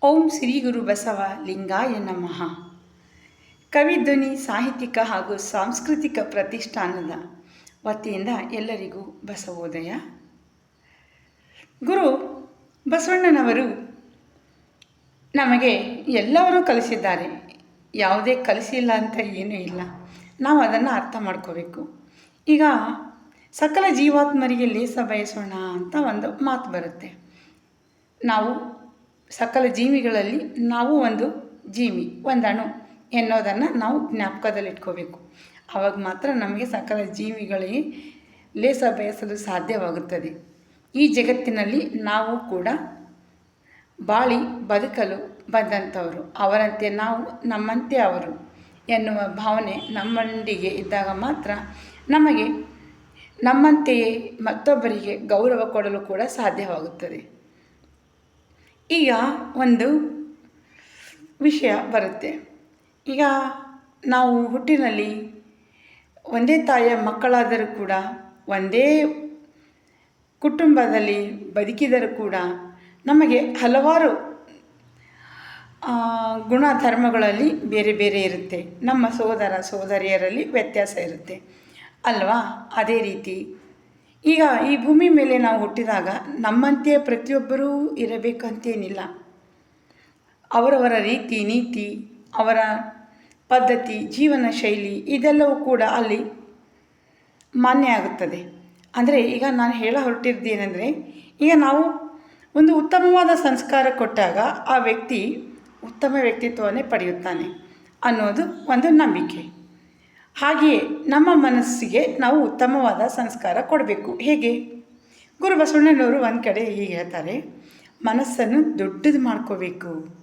ಓಂ ಶ್ರೀ ಗುರು ಬಸವ ಲಿಂಗಾಯ ನಮಃ. ಕವಿಧ್ವನಿ ಸಾಹಿತ್ಯಿಕ ಹಾಗೂ ಸಾಂಸ್ಕೃತಿಕ ಪ್ರತಿಷ್ಠಾನದ ವತಿಯಿಂದ ಎಲ್ಲರಿಗೂ ಬಸವೋದಯ. ಗುರು ಬಸವಣ್ಣನವರು ನಮಗೆ ಎಲ್ಲವನ್ನೂ ಕಲಿಸಿದ್ದಾರೆ. ಯಾವುದೇ ಕಲಿಸಿಲ್ಲ ಅಂತ ಏನೂ ಇಲ್ಲ. ನಾವು ಅದನ್ನು ಅರ್ಥ ಮಾಡ್ಕೋಬೇಕು. ಈಗ ಸಕಲ ಜೀವಾತ್ಮರಿಗೆ ಲೇಸ ಬಯಸೋಣ ಅಂತ ಒಂದು ಮಾತು ಬರುತ್ತೆ. ನಾವು ಸಕಲ ಜೀವಿಗಳಲ್ಲಿ ನಾವು ಒಂದು ಜೀವಿ, ಒಂದು ಅಣು ಎನ್ನೋದನ್ನು ನಾವು ಜ್ಞಾಪಕದಲ್ಲಿಟ್ಕೋಬೇಕು. ಆವಾಗ ಮಾತ್ರ ನಮಗೆ ಸಕಲ ಜೀವಿಗಳಿಗೆ ಲೇಸ ಬಯಸಲು ಸಾಧ್ಯವಾಗುತ್ತದೆ. ಈ ಜಗತ್ತಿನಲ್ಲಿ ನಾವು ಕೂಡ ಬಾಳಿ ಬದುಕಲು ಬಂದಂಥವರು, ಅವರಂತೆ ನಾವು, ನಮ್ಮಂತೆ ಅವರು ಎನ್ನುವ ಭಾವನೆ ನಮ್ಮೊಂದಿಗೆ ಇದ್ದಾಗ ಮಾತ್ರ ನಮಗೆ ನಮ್ಮಂತೆಯೇ ಮತ್ತೊಬ್ಬರಿಗೆ ಗೌರವ ಕೊಡಲು ಕೂಡ ಸಾಧ್ಯವಾಗುತ್ತದೆ. ಈಗ ಒಂದು ವಿಷಯ ಬರುತ್ತೆ. ಈಗ ನಾವು ಹುಟ್ಟಿನಲ್ಲಿ ಒಂದೇ ತಾಯಿಯ ಮಕ್ಕಳಾದರೂ ಕೂಡ, ಒಂದೇ ಕುಟುಂಬದಲ್ಲಿ ಬದುಕಿದರೂ ಕೂಡ ನಮಗೆ ಹಲವಾರು ಗುಣಧರ್ಮಗಳಲ್ಲಿ ಬೇರೆ ಬೇರೆ ಇರುತ್ತೆ. ನಮ್ಮ ಸೋದರ ಸೋದರಿಯರಲ್ಲಿ ವ್ಯತ್ಯಾಸ ಇರುತ್ತೆ ಅಲ್ವಾ? ಅದೇ ರೀತಿ ಈಗ ಈ ಭೂಮಿ ಮೇಲೆ ನಾವು ಹುಟ್ಟಿದಾಗ ನಮ್ಮಂತೆಯೇ ಪ್ರತಿಯೊಬ್ಬರೂ ಇರಬೇಕಂತೇನಿಲ್ಲ. ಅವರವರ ರೀತಿ ನೀತಿ, ಅವರ ಪದ್ಧತಿ, ಜೀವನ ಶೈಲಿ ಇದೆಲ್ಲವೂ ಕೂಡ ಅಲ್ಲಿ ಮಾನ್ಯ ಆಗುತ್ತದೆ. ಅಂದರೆ ಈಗ ನಾನು ಹೊರಟಿದ್ದೇನೆಂದರೆ, ಈಗ ನಾವು ಒಂದು ಉತ್ತಮವಾದ ಸಂಸ್ಕಾರ ಕೊಟ್ಟಾಗ ಆ ವ್ಯಕ್ತಿ ಉತ್ತಮ ವ್ಯಕ್ತಿತ್ವವನ್ನೇ ಪಡೆಯುತ್ತಾನೆ ಅನ್ನೋದು ಒಂದು ನಂಬಿಕೆ. ಹಾಗೆಯೇ ನಮ್ಮ ಮನಸ್ಸಿಗೆ ನಾವು ಉತ್ತಮವಾದ ಸಂಸ್ಕಾರ ಕೊಡಬೇಕು. ಹೇಗೆ? ಗುರು ಬಸವಣ್ಣನವರು ಒಂದು ಕಡೆ ಹೀಗೆ ಹೇಳ್ತಾರೆ, ಮನಸ್ಸನ್ನು ದೊಡ್ಡದು ಮಾಡ್ಕೋಬೇಕು.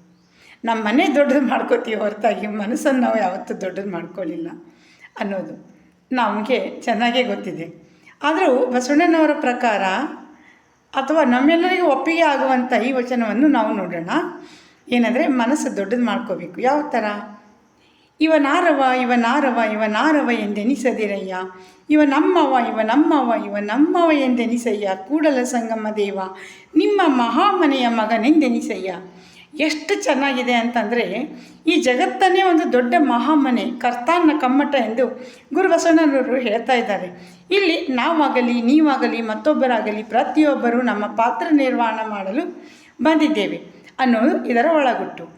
ನಮ್ಮ ಮನೆ ದೊಡ್ಡದು ಮಾಡ್ಕೋತೀವಿ ಹೊರತಾಗಿ ಮನಸ್ಸನ್ನು ನಾವು ಯಾವತ್ತೂ ದೊಡ್ಡದು ಮಾಡ್ಕೊಳ್ಳಿಲ್ಲ ಅನ್ನೋದು ನಮಗೆ ಚೆನ್ನಾಗೇ ಗೊತ್ತಿದೆ. ಆದರೂ ಬಸವಣ್ಣನವರ ಪ್ರಕಾರ ಅಥವಾ ನಮ್ಮೆಲ್ಲರಿಗೂ ಒಪ್ಪಿಗೆ ಆಗುವಂಥ ಈ ವಚನವನ್ನು ನಾವು ನೋಡೋಣ. ಏನಂದರೆ, ಮನಸ್ಸು ದೊಡ್ಡದು ಮಾಡ್ಕೋಬೇಕು. ಯಾವ ಥರ? ಇವನಾರವ ಇವನಾರವ ಇವನಾರವ ಎಂದೆನಿಸದಿರಯ್ಯ, ಇವನಮ್ಮವ ಎಂದೆನಿಸಯ್ಯ, ಕೂಡಲ ಸಂಗಮ ದೇವ ನಿಮ್ಮ ಮಹಾಮನೆಯ ಮಗನೆಂದೆನಿಸಯ್ಯ. ಎಷ್ಟು ಚೆನ್ನಾಗಿದೆ ಅಂತಂದರೆ, ಈ ಜಗತ್ತನ್ನೇ ಒಂದು ದೊಡ್ಡ ಮಹಾಮನೆ, ಕರ್ತಾನ್ನ ಕಮ್ಮಟ ಎಂದು ಗುರು ಬಸವಣ್ಣನವರು ಹೇಳ್ತಾ ಇದ್ದಾರೆ. ಇಲ್ಲಿ ನಾವಾಗಲಿ ನೀವಾಗಲಿ ಮತ್ತೊಬ್ಬರಾಗಲಿ ಪ್ರತಿಯೊಬ್ಬರೂ ನಮ್ಮ ಪಾತ್ರ ನಿರ್ವಹಣೆ ಮಾಡಲು ಬಂದಿದ್ದೇವೆ ಅನ್ನೋದು ಇದರ ಒಳಗುಟ್ಟು.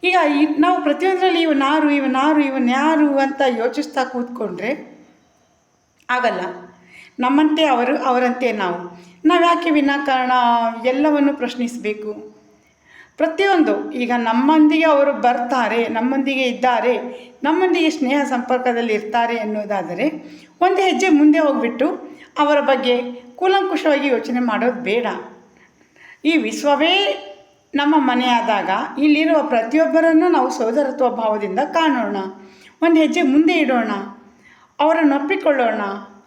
ಈಗ ನಾವು ಪ್ರತಿಯೊಂದರಲ್ಲಿ ಇವನ್ಯಾರು ಅಂತ ಯೋಚಿಸ್ತಾ ಕೂತ್ಕೊಂಡ್ರೆ ಆಗಲ್ಲ. ನಮ್ಮಂತೆ ಅವರು, ಅವರಂತೆ ನಾವು ಯಾಕೆ ವಿನಾಕಾರಣ ಎಲ್ಲವನ್ನು ಪ್ರಶ್ನಿಸಬೇಕು? ಪ್ರತಿಯೊಂದು ಈಗ ನಮ್ಮೊಂದಿಗೆ ಅವರು ಬರ್ತಾರೆ, ನಮ್ಮೊಂದಿಗೆ ಇದ್ದಾರೆ, ನಮ್ಮೊಂದಿಗೆ ಸ್ನೇಹ ಸಂಪರ್ಕದಲ್ಲಿ ಇರ್ತಾರೆ ಎನ್ನುವುದಾದರೆ ಒಂದು ಹೆಜ್ಜೆ ಮುಂದೆ ಹೋಗಿಬಿಟ್ಟು ಅವರ ಬಗ್ಗೆ ಕೂಲಂಕುಷವಾಗಿ ಯೋಚನೆ ಮಾಡೋದು ಬೇಡ. ಈ ವಿಶ್ವವೇ ನಮ್ಮ ಮನೆಯಾದಾಗ ಇಲ್ಲಿರುವ ಪ್ರತಿಯೊಬ್ಬರನ್ನು ನಾವು ಸೋದರತ್ವ ಭಾವದಿಂದ ಕಾಣೋಣ, ಒಂದು ಹೆಜ್ಜೆ ಮುಂದೆ ಇಡೋಣ, ಅವರನ್ನು ಒಪ್ಪಿಕೊಳ್ಳೋಣ,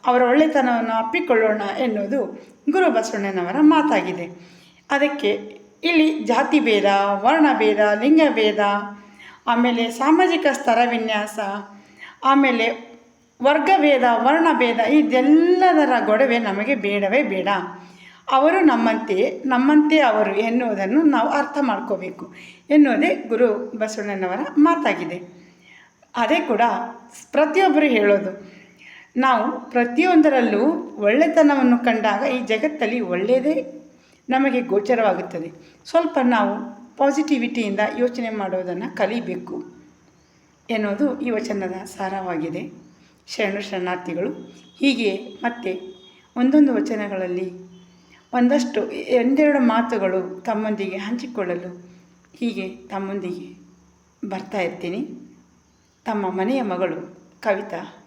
ಅವರ ಒಳ್ಳೆತನವನ್ನು ಅಪ್ಪಿಕೊಳ್ಳೋಣ ಎನ್ನುವುದು ಗುರು ಬಸವಣ್ಣನವರ ಮಾತಾಗಿದೆ. ಅದಕ್ಕೆ ಇಲ್ಲಿ ಜಾತಿ ಭೇದ, ವರ್ಣಭೇದ, ಲಿಂಗಭೇದ, ಆಮೇಲೆ ಸಾಮಾಜಿಕ ಸ್ತರ ವಿನ್ಯಾಸ, ಆಮೇಲೆ ವರ್ಗಭೇದ, ವರ್ಣಭೇದ ಇದೆಲ್ಲದರ ಗೊಡವೆ ನಮಗೆ ಬೇಡವೇ ಬೇಡ. ಅವರು ನಮ್ಮಂತೆ ಅವರು ಎನ್ನುವುದನ್ನು ನಾವು ಅರ್ಥ ಮಾಡ್ಕೋಬೇಕು ಎನ್ನುವುದೇ ಗುರು ಬಸವಣ್ಣನವರ ಮಾತಾಗಿದೆ. ಅದೇ ಕೂಡ ಪ್ರತಿಯೊಬ್ಬರು ಹೇಳೋದು. ನಾವು ಪ್ರತಿಯೊಂದರಲ್ಲೂ ಒಳ್ಳೆತನವನ್ನು ಕಂಡಾಗ ಈ ಜಗತ್ತಲ್ಲಿ ಒಳ್ಳೆಯದೇ ನಮಗೆ ಗೋಚರವಾಗುತ್ತದೆ. ಸ್ವಲ್ಪ ನಾವು ಪಾಸಿಟಿವಿಟಿಯಿಂದ ಯೋಚನೆ ಮಾಡೋದನ್ನು ಕಲಿಬೇಕು ಎನ್ನುವುದು ಈ ವಚನದ ಸಾರವಾಗಿದೆ. ಶರಣಾರ್ಥಿಗಳು ಹೀಗೆ ಮತ್ತೆ ಒಂದೊಂದು ವಚನಗಳಲ್ಲಿ ಒಂದಷ್ಟು ಒಂದೆರಡು ಮಾತುಗಳು ತಮ್ಮೊಂದಿಗೆ ಹಂಚಿಕೊಳ್ಳಲು ಹೀಗೆ ತಮ್ಮೊಂದಿಗೆ ಬರ್ತಾ ಇರ್ತೀನಿ. ತಮ್ಮ ಮನೆಯ ಮಗಳು ಕವಿತಾ.